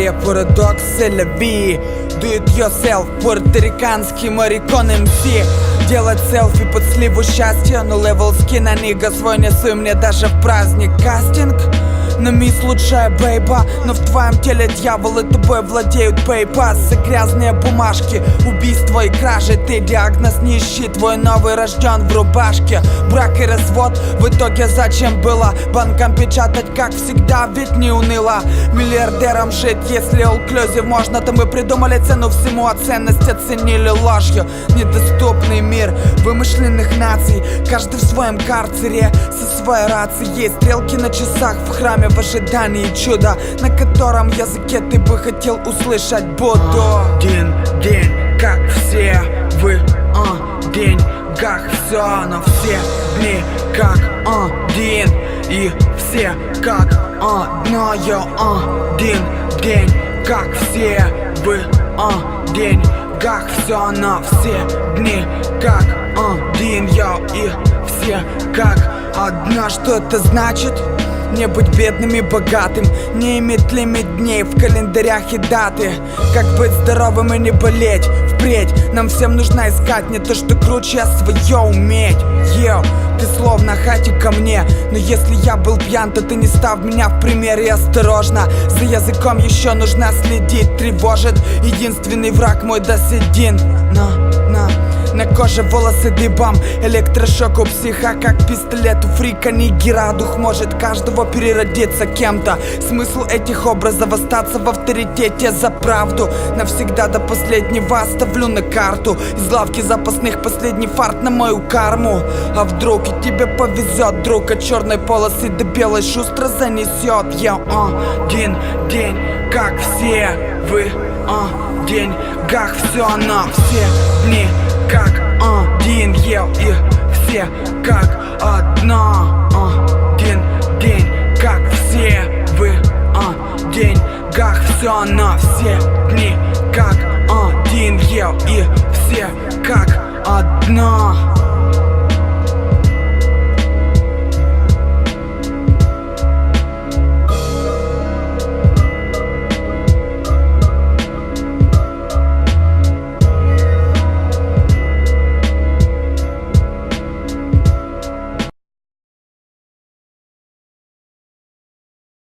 История парадокс селяви. Do it yourself, пуэрториканский марикон МС. Делать селфи под сливу счастья, но левел скина нига свой несу мне даже в праздник. Кастинг на мисс лучшая бейба, но в твоем теле дьяволы тобой владеют пейпасы. Грязные бумажки, убийства и кражи. Ты диагноз нищий, твой новый рожден в рубашке. Брак и развод, в итоге зачем было банкам печатать, как всегда, ведь не уныло. Миллиардерам жить, если all-inclusive можно, то мы придумали цену всему, а ценность оценили ложью. Недоступный мир вымышленных наций, каждый в своем карцере со своей рацией. Есть стрелки на часах в храме в ожидании чуда, на котором языке ты бы хотел услышать буду. Один день, как все вы, день, как все, но все дни как один, и все как одно. Один день, как все вы, день, как все, но все дни как один, и все как одно. Что это значит? Не быть бедным и богатым, не иметь лимит дней в календарях и даты. Как быть здоровым и не болеть впредь? Нам всем нужно искать не то, что круче, а свое уметь. Йоу, ты словно хатик ко мне, но если я был пьян, то ты не ставь меня в пример. И осторожно, за языком еще нужно следить. Тревожит единственный враг мой досидин. На коже волосы дыбом, электрошок у психа, как пистолет у фрика нигера. Дух может каждого переродиться кем-то. Смысл этих образов остаться в авторитете за правду. Навсегда до последнего оставлю на карту. Из лавки запасных последний фарт на мою карму. А вдруг и тебе повезет, друг, от черной полосы до белой шустро занесет. Я один день, как все вы, день, как все, но все дни как один, и все как одно. Один день, как все вы, день, как все, но все дни как один, и все как одно.